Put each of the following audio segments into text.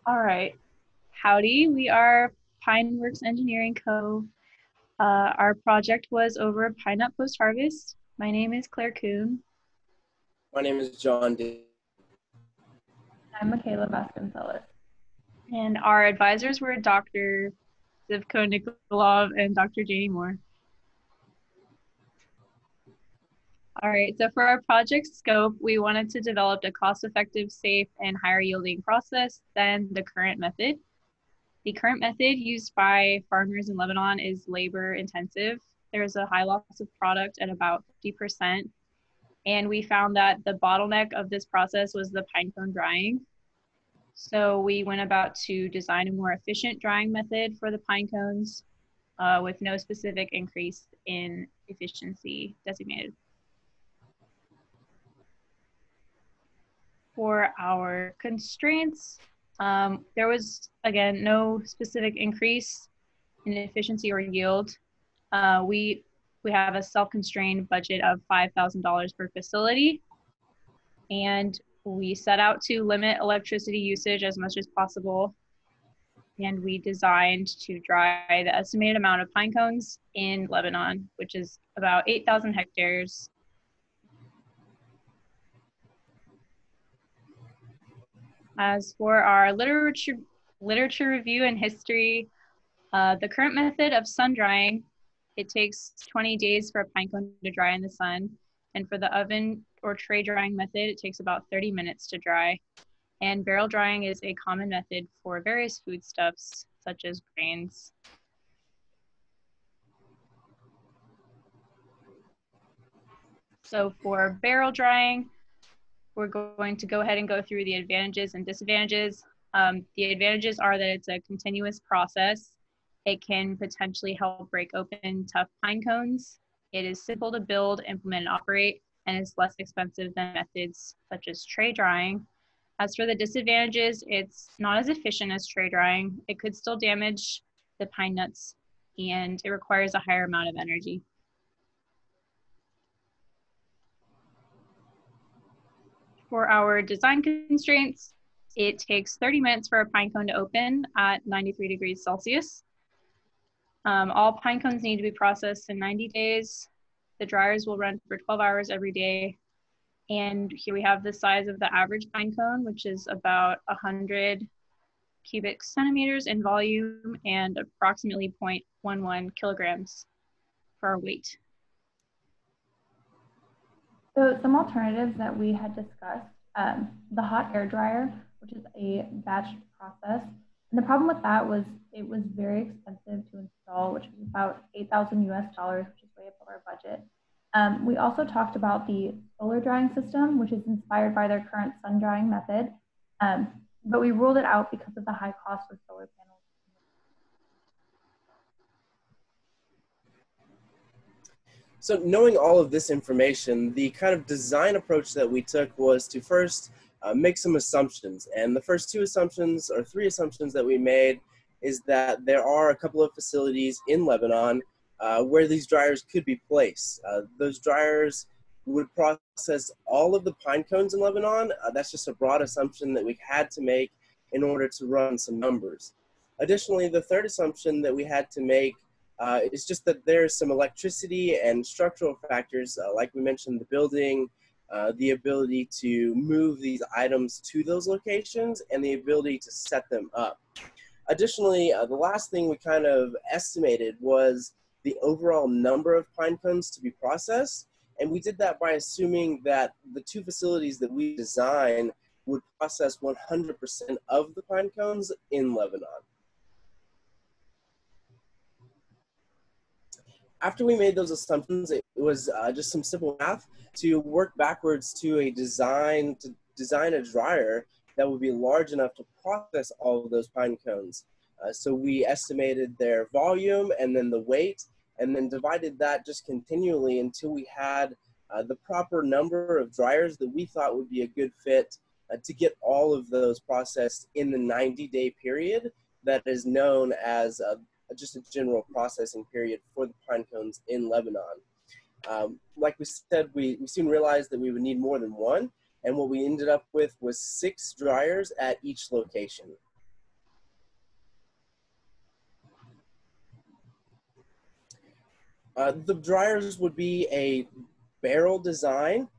All right. Howdy, we are Pineworks Engineering Co. Our project was over pine nut post-harvest. My name is Claire Kuhn. My name is John D. I'm Michaela Vasconcelos. And our advisors were Dr. Zivko Nikolov and Dr. Janie Moore. All right, so for our project scope, we wanted to develop a cost-effective, safe, and higher yielding process than the current method. The current method used by farmers in Lebanon is labor intensive. There's a high loss of product at about 50%. And we found that the bottleneck of this process was the pine cone drying. So we went about to design a more efficient drying method for the pine cones with no specific increase in efficiency designated. For our constraints, there was, again, no specific increase in efficiency or yield. We have a self-constrained budget of $5,000 per facility, and we set out to limit electricity usage as much as possible. And we designed to dry the estimated amount of pine cones in Lebanon, which is about 8,000 hectares. As for our literature review and history, the current method of sun drying, it takes 20 days for a pine cone to dry in the sun. And for the oven or tray drying method, it takes about 30 minutes to dry. And barrel drying is a common method for various foodstuffs, such as grains. So for barrel drying, we're going to go ahead and go through the advantages and disadvantages. The advantages are that it's a continuous process. It can potentially help break open tough pine cones. It is simple to build, implement, and operate, and is less expensive than methods such as tray drying. As for the disadvantages, it's not as efficient as tray drying. It could still damage the pine nuts, and it requires a higher amount of energy. For our design constraints, it takes 30 minutes for a pine cone to open at 93 degrees Celsius. All pine cones need to be processed in 90 days. The dryers will run for 12 hours every day. And here we have the size of the average pine cone, which is about 100 cubic centimeters in volume and approximately 0.11 kilograms for our weight. So some alternatives that we had discussed, the hot air dryer, which is a batch process. And the problem with that was it was very expensive to install, which was about 8,000 US dollars, which is way above our budget. We also talked about the solar drying system, which is inspired by their current sun drying method. But we ruled it out because of the high cost of solar panels. So knowing all of this information, the kind of design approach that we took was to first make some assumptions. And the first two assumptions, or three assumptions that we made, is that there are a couple of facilities in Lebanon where these dryers could be placed. Those dryers would process all of the pine cones in Lebanon. That's just a broad assumption that we had to make in order to run some numbers. Additionally, the third assumption that we had to make it's just that there's some electricity and structural factors, like we mentioned, the building, the ability to move these items to those locations, and the ability to set them up. Additionally, the last thing we kind of estimated was the overall number of pine cones to be processed, and we did that by assuming that the two facilities that we designed would process 100% of the pine cones in Lebanon. After we made those assumptions, it was just some simple math to work backwards to design a dryer that would be large enough to process all of those pine cones. So we estimated their volume and then the weight, and then divided that just continually until we had the proper number of dryers that we thought would be a good fit to get all of those processed in the 90-day period that is known as just a general processing period for the pine cones in Lebanon. Like we said, we soon realized that we would need more than one, and what we ended up with was 6 dryers at each location. The dryers would be a barrel design,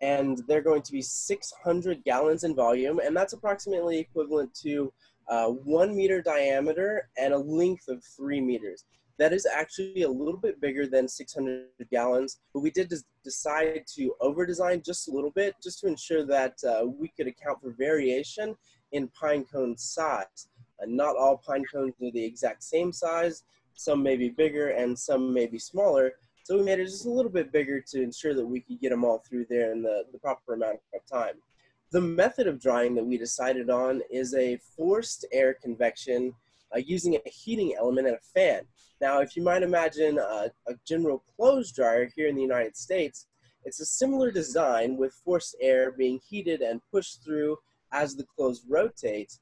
and they're going to be 600 gallons in volume, and that's approximately equivalent to 1 meter diameter and a length of 3 meters. That is actually a little bit bigger than 600 gallons, but we did decide to over-design just a little bit, just to ensure that we could account for variation in pine cone size. Not all pine cones are the exact same size. Some may be bigger and some may be smaller. So we made it just a little bit bigger to ensure that we could get them all through there in the proper amount of time. The method of drying that we decided on is a forced air convection using a heating element and a fan. Now, if you might imagine a general clothes dryer here in the United States, it's a similar design with forced air being heated and pushed through as the clothes rotate,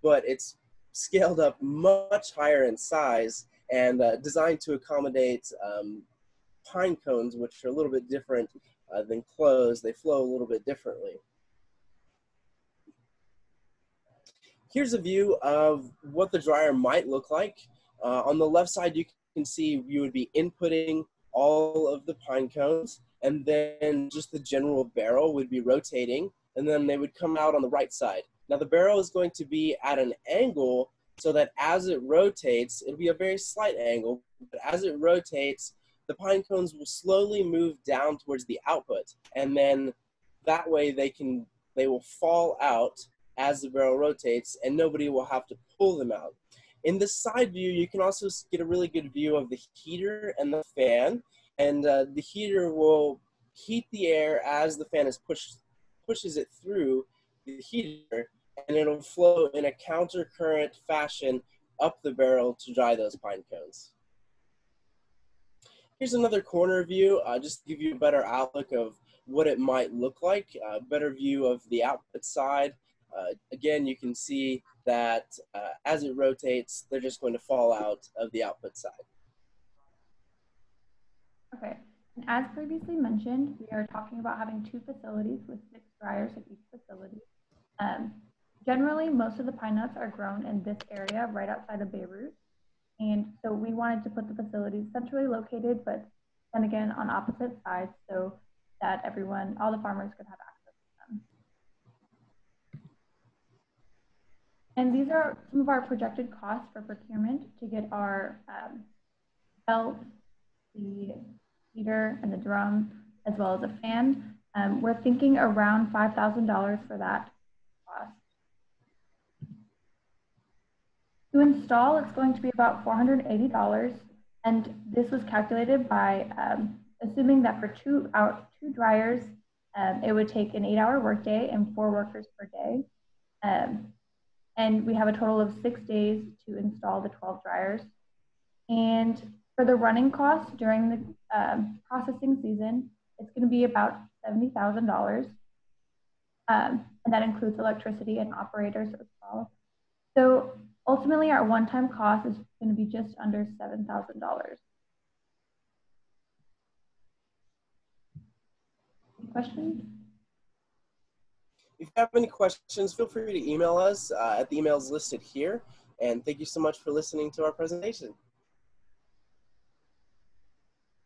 but it's scaled up much higher in size and designed to accommodate pine cones, which are a little bit different than clothes. They flow a little bit differently. Here's a view of what the dryer might look like. On the left side, you can see you would be inputting all of the pine cones, and then just the general barrel would be rotating, and then they would come out on the right side. Now the barrel is going to be at an angle so that as it rotates, it'll be a very slight angle, but as it rotates, the pine cones will slowly move down towards the output, and then that way they will fall out as the barrel rotates, and nobody will have to pull them out. In the side view, you can also get a really good view of the heater and the fan, and the heater will heat the air as the fan is pushes it through the heater, and it'll flow in a counter current fashion up the barrel to dry those pine cones. Here's another corner view, just to give you a better outlook of what it might look like, a better view of the output side. Again, you can see that as it rotates, they're just going to fall out of the output side. Okay, and as previously mentioned, we are talking about having 2 facilities with 6 dryers at each facility. Generally, most of the pine nuts are grown in this area right outside of Beirut. And so we wanted to put the facilities centrally located, but then again on opposite sides so that all the farmers could have access to them. And these are some of our projected costs for procurement to get our belt, the heater, and the drum, as well as a fan. We're thinking around $5,000 for that cost. To install, it's going to be about $480, and this was calculated by assuming that for two dryers, it would take an 8-hour workday and 4 workers per day. And we have a total of 6 days to install the 12 dryers. And for the running costs during the processing season, it's going to be about $70,000. And that includes electricity and operators as well. So ultimately, our one-time cost is going to be just under $7,000. Any questions? If you have any questions, feel free to email us at the emails listed here. And thank you so much for listening to our presentation.